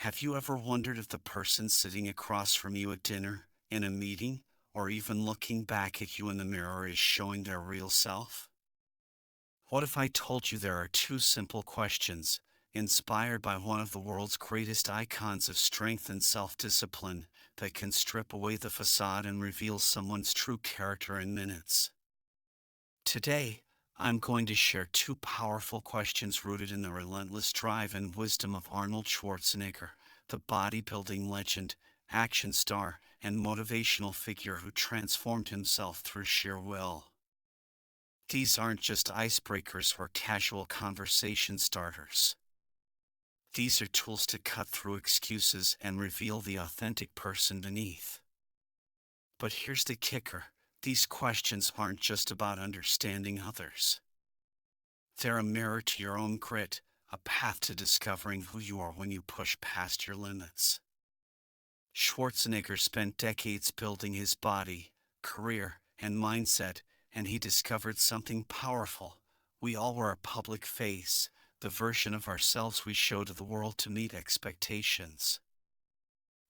Have you ever wondered if the person sitting across from you at dinner, in a meeting, or even looking back at you in the mirror is showing their real self? What if I told you there are two simple questions, inspired by one of the world's greatest icons of strength and self-discipline, that can strip away the facade and reveal someone's true character in minutes? Today, I'm going to share two powerful questions rooted in the relentless drive and wisdom of Arnold Schwarzenegger, the bodybuilding legend, action star, and motivational figure who transformed himself through sheer will. These aren't just icebreakers or casual conversation starters. These are tools to cut through excuses and reveal the authentic person beneath. But here's the kicker. These questions aren't just about understanding others. They're a mirror to your own grit, a path to discovering who you are when you push past your limits. Schwarzenegger spent decades building his body, career, and mindset, and he discovered something powerful. We all wear a public face, the version of ourselves we show to the world to meet expectations.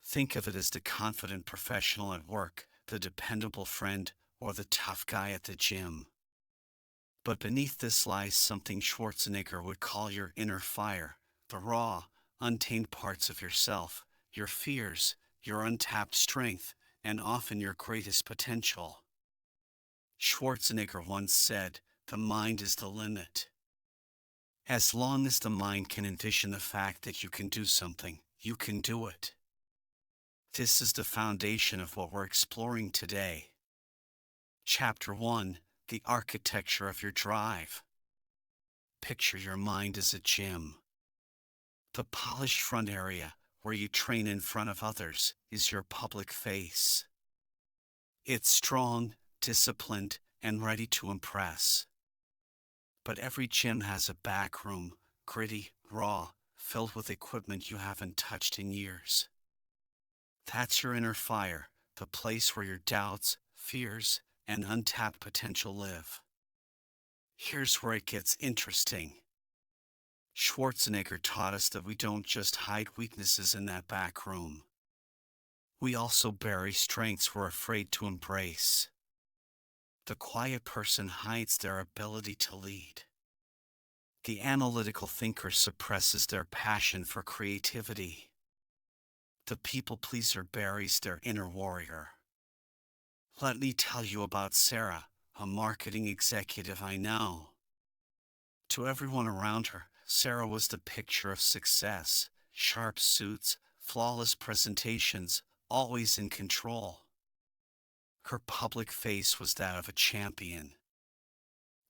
Think of it as the confident professional at work, the dependable friend, or the tough guy at the gym. But beneath this lies something Schwarzenegger would call your inner fire, the raw, untamed parts of yourself, your fears, your untapped strength, and often your greatest potential. Schwarzenegger once said, "The mind is the limit." As long as the mind can envision the fact that you can do something, you can do it. This is the foundation of what we're exploring today. Chapter 1: The Architecture of Your Drive. Picture your mind as a gym. The polished front area, where you train in front of others, is your public face. It's strong, disciplined, and ready to impress. But every gym has a back room, gritty, raw, filled with equipment you haven't touched in years. That's your inner fire, the place where your doubts, fears, and untapped potential live. Here's where it gets interesting. Schwarzenegger taught us that we don't just hide weaknesses in that back room. We also bury strengths we're afraid to embrace. The quiet person hides their ability to lead. The analytical thinker suppresses their passion for creativity. The people pleaser buries their inner warrior. Let me tell you about Sarah, a marketing executive I know. To everyone around her, Sarah was the picture of success: sharp suits, flawless presentations, always in control. Her public face was that of a champion.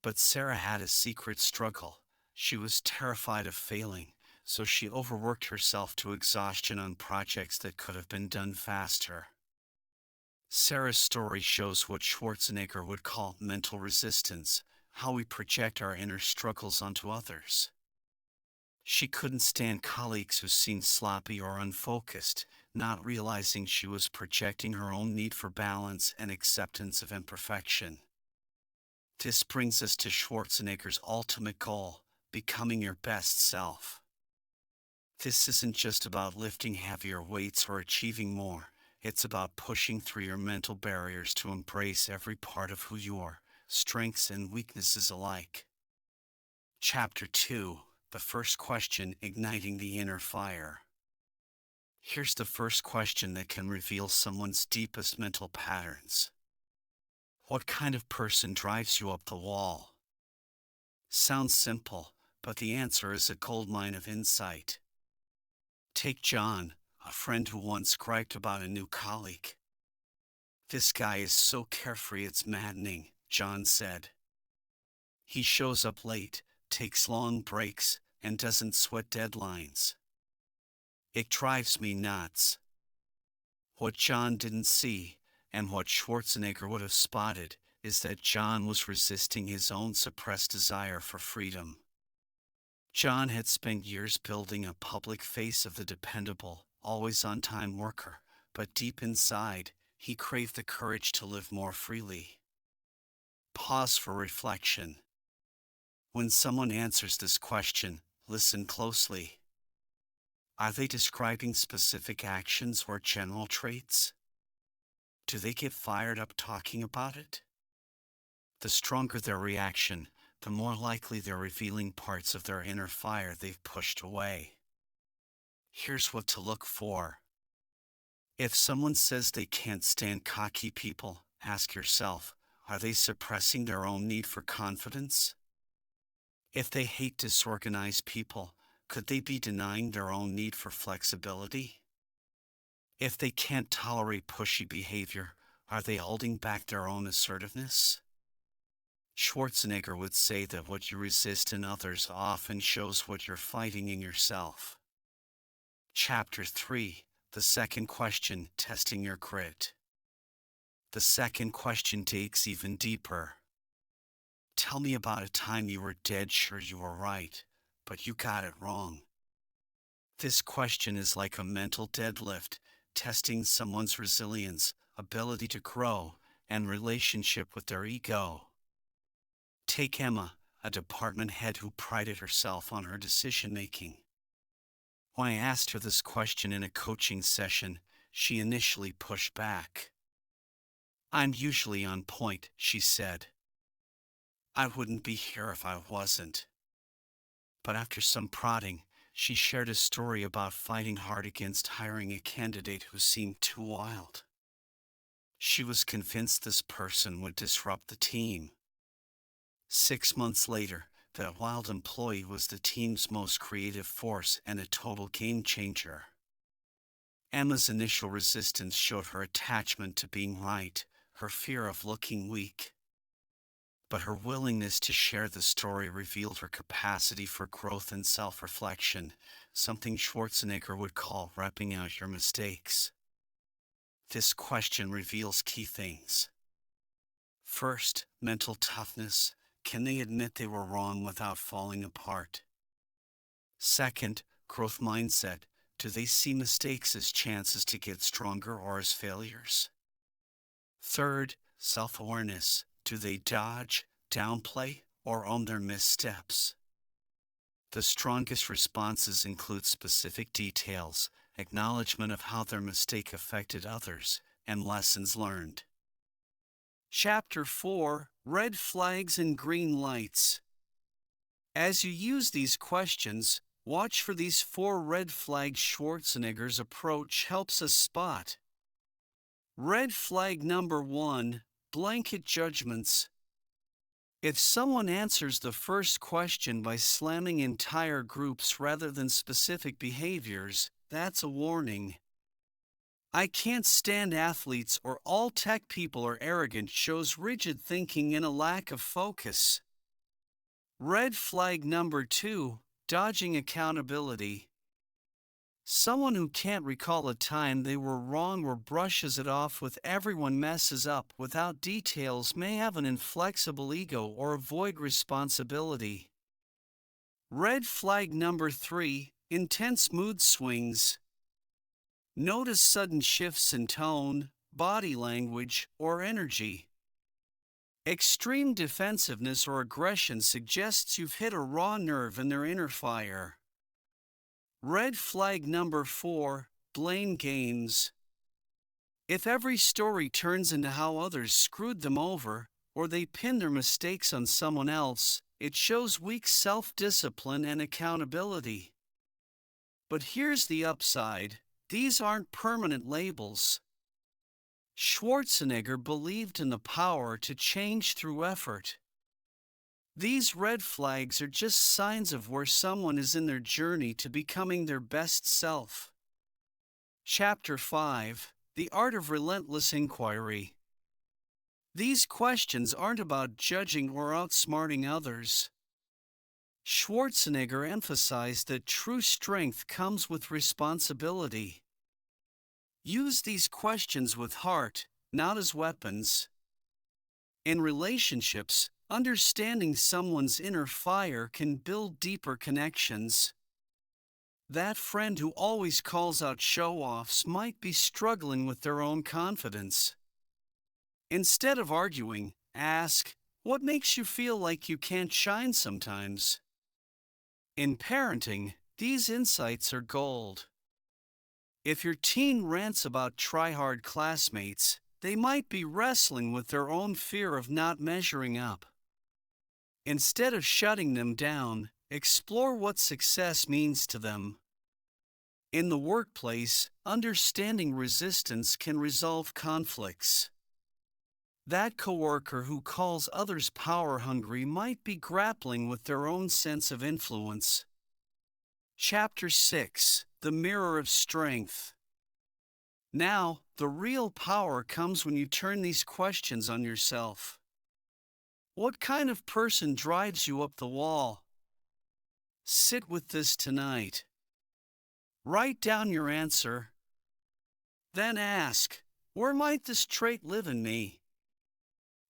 But Sarah had a secret struggle. She was terrified of failing, so she overworked herself to exhaustion on projects that could have been done faster. Sarah's story shows what Schwarzenegger would call mental resistance, how we project our inner struggles onto others. She couldn't stand colleagues who seemed sloppy or unfocused, not realizing she was projecting her own need for balance and acceptance of imperfection. This brings us to Schwarzenegger's ultimate goal: becoming your best self. This isn't just about lifting heavier weights or achieving more. It's about pushing through your mental barriers to embrace every part of who you are, strengths and weaknesses alike. Chapter 2: The First Question: Igniting the Inner Fire. Here's the first question that can reveal someone's deepest mental patterns. What kind of person drives you up the wall? Sounds simple, but the answer is a goldmine of insight. Take John, a friend who once griped about a new colleague. "This guy is so carefree it's maddening," John said. "He shows up late, takes long breaks, and doesn't sweat deadlines. It drives me nuts." What John didn't see, and what Schwarzenegger would have spotted, is that John was resisting his own suppressed desire for freedom. John had spent years building a public face of the dependable, always-on-time worker, but deep inside, he craved the courage to live more freely. Pause for reflection. When someone answers this question, listen closely. Are they describing specific actions or general traits? Do they get fired up talking about it? The stronger their reaction, the more likely they're revealing parts of their inner fire they've pushed away. Here's what to look for. If someone says they can't stand cocky people, ask yourself, are they suppressing their own need for confidence? If they hate disorganized people, could they be denying their own need for flexibility? If they can't tolerate pushy behavior, are they holding back their own assertiveness? Schwarzenegger would say that what you resist in others often shows what you're fighting in yourself. Chapter 3. The second question, testing your grit. The second question digs even deeper. Tell me about a time you were dead sure you were right, but you got it wrong. This question is like a mental deadlift, testing someone's resilience, ability to grow, and relationship with their ego. Take Emma, a department head who prided herself on her decision-making. When I asked her this question in a coaching session, she initially pushed back. I'm usually on point, she said. I wouldn't be here if I wasn't. But after some prodding, she shared a story about fighting hard against hiring a candidate who seemed too wild. She was convinced this person would disrupt the team. 6 months later, the wild employee was the team's most creative force and a total game changer. Emma's initial resistance showed her attachment to being right, her fear of looking weak. But her willingness to share the story revealed her capacity for growth and self-reflection, something Schwarzenegger would call repping out your mistakes. This question reveals key things. First, mental toughness. Can they admit they were wrong without falling apart? Second, growth mindset. Do they see mistakes as chances to get stronger or as failures? Third, self-awareness. Do they dodge, downplay, or own their missteps? The strongest responses include specific details, acknowledgement of how their mistake affected others, and lessons learned. Chapter 4. Red Flags and Green Lights. As you use these questions, watch for these 4 red flags Schwarzenegger's approach helps us spot. Red flag number 1. Blanket judgments. If someone answers the first question by slamming entire groups rather than specific behaviors, that's a warning. I can't stand athletes or all tech people are arrogant shows rigid thinking and a lack of focus. Red flag number 2, dodging accountability. Someone who can't recall a time they were wrong or brushes it off with everyone messes up without details may have an inflexible ego or avoid responsibility. Red flag number 3, intense mood swings. Notice sudden shifts in tone, body language, or energy. Extreme defensiveness or aggression suggests you've hit a raw nerve in their inner fire. Red flag number 4, blame games. If every story turns into how others screwed them over, or they pin their mistakes on someone else, it shows weak self-discipline and accountability. But here's the upside. These aren't permanent labels. Schwarzenegger believed in the power to change through effort. These red flags are just signs of where someone is in their journey to becoming their best self. Chapter 5. The Art of Relentless Inquiry. These questions aren't about judging or outsmarting others. Schwarzenegger emphasized that true strength comes with responsibility. Use these questions with heart, not as weapons. In relationships, understanding someone's inner fire can build deeper connections. That friend who always calls out show-offs might be struggling with their own confidence. Instead of arguing, ask, what makes you feel like you can't shine sometimes? In parenting, These insights are gold. If your teen rants about try-hard classmates, they might be wrestling with their own fear of not measuring up. Instead of shutting them down, explore what success means to them. In the workplace, understanding resistance can resolve conflicts. That coworker who calls others power-hungry might be grappling with their own sense of influence. Chapter 6: The Mirror of Strength. Now, the real power comes when you turn these questions on yourself. What kind of person drives you up the wall? Sit with this tonight. Write down your answer. Then ask, where might this trait live in me?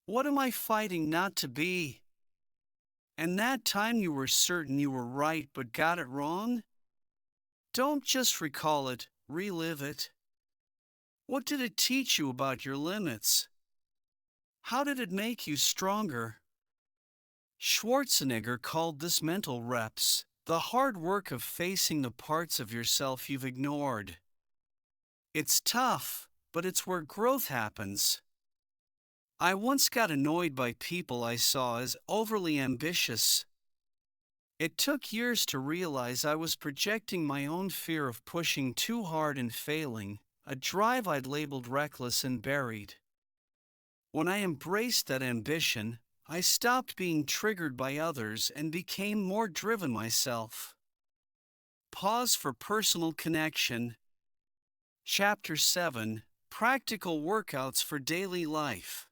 What am I fighting not to be? And that time you were certain you were right but got it wrong? Don't just recall it, relive it. What did it teach you about your limits? How did it make you stronger? Schwarzenegger called this mental reps, the hard work of facing the parts of yourself you've ignored. It's tough, but it's where growth happens. I once got annoyed by people I saw as overly ambitious. It took years to realize I was projecting my own fear of pushing too hard and failing, a drive I'd labeled reckless and buried. When I embraced that ambition, I stopped being triggered by others and became more driven myself. Pause for personal connection. Chapter 7: Practical Workouts for Daily Life.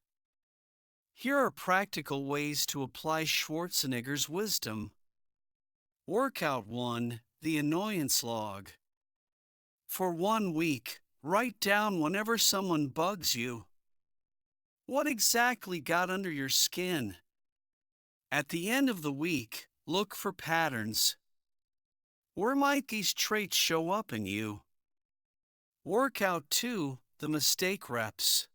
Here are practical ways to apply Schwarzenegger's wisdom. Workout 1: The Annoyance Log. For 1 week, write down whenever someone bugs you. What exactly got under your skin? At the end of the week, look for patterns. Where might these traits show up in you? Workout 2: The Mistake Reps.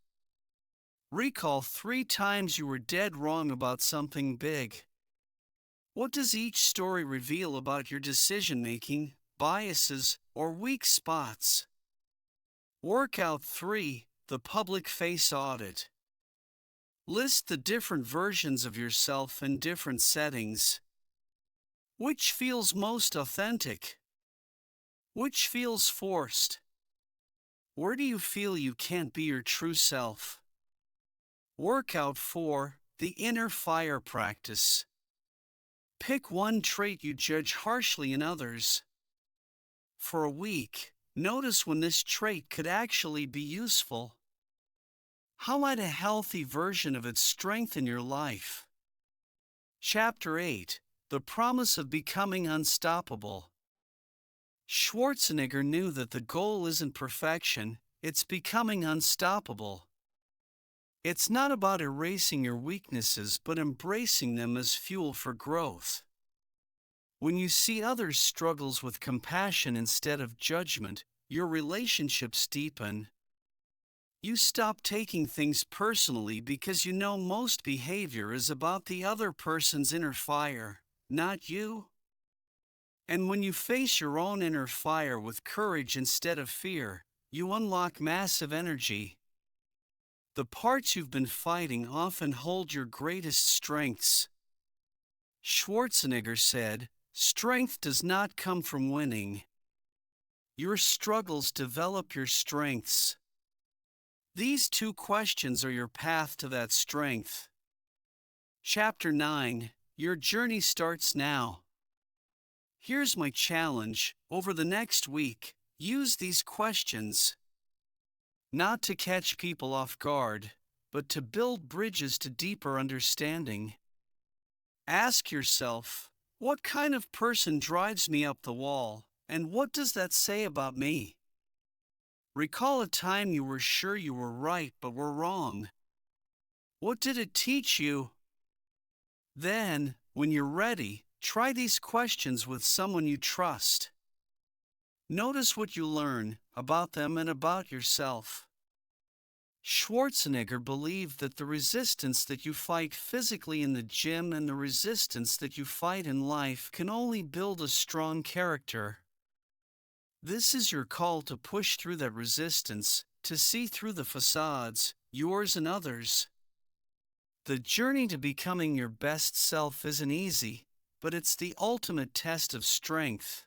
Recall 3 times you were dead wrong about something big. What does each story reveal about your decision-making, biases, or weak spots? Workout 3: The Public Face Audit. List the different versions of yourself in different settings. Which feels most authentic? Which feels forced? Where do you feel you can't be your true self? Workout 4: The Inner Fire Practice. Pick one trait you judge harshly in others. For a week, notice when this trait could actually be useful. How might a healthy version of it strengthen your life? Chapter 8: The Promise of Becoming Unstoppable. Schwarzenegger knew that the goal isn't perfection, it's becoming unstoppable. It's not about erasing your weaknesses but embracing them as fuel for growth. When you see others' struggles with compassion instead of judgment, your relationships deepen. You stop taking things personally because you know most behavior is about the other person's inner fire, not you. And when you face your own inner fire with courage instead of fear, you unlock massive energy. The parts you've been fighting often hold your greatest strengths. Schwarzenegger said, "Strength does not come from winning. Your struggles develop your strengths." These 2 questions are your path to that strength. Chapter 9: Your Journey Starts Now. Here's my challenge. Over the next week, use these questions. Not to catch people off guard, but to build bridges to deeper understanding. Ask yourself, what kind of person drives me up the wall, and what does that say about me? Recall a time you were sure you were right but were wrong. What did it teach you? Then, when you're ready, try these questions with someone you trust. Notice what you learn about them and about yourself. Schwarzenegger believed that the resistance that you fight physically in the gym and the resistance that you fight in life can only build a strong character. This is your call to push through that resistance, to see through the facades, yours and others. The journey to becoming your best self isn't easy, but it's the ultimate test of strength.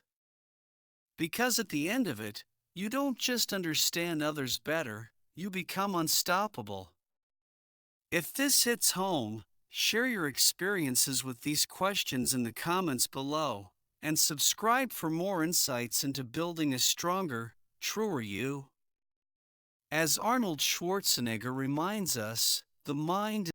Because at the end of it, you don't just understand others better, you become unstoppable. If this hits home, share your experiences with these questions in the comments below, and subscribe for more insights into building a stronger, truer you. As Arnold Schwarzenegger reminds us, the mind